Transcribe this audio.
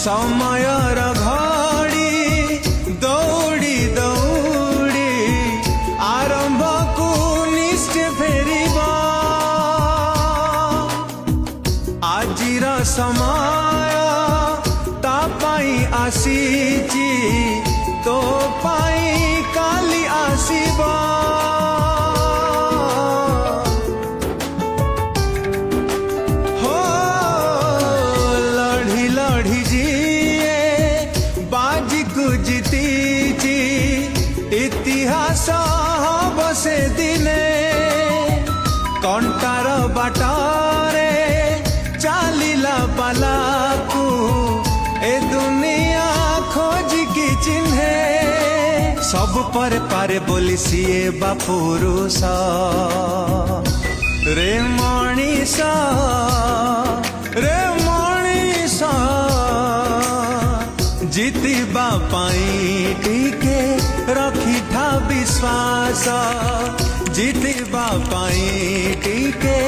समयर घड़ी दौड़ी दौड़ी आरंभ को निश्चय फेरिबा आजिर समय ता पाई आसीची तो पाई काली आसीबा इतिहास बसे दिने कंटार बाटारे चालीला पालाकू ए दुनिया खोज की चिन्हे सब पर पारे बोली सीए बा पुरुष रे मनीष रे मनीष जीतिबा पाई टिके रखी था विश्वास जीतिबा पाई टिके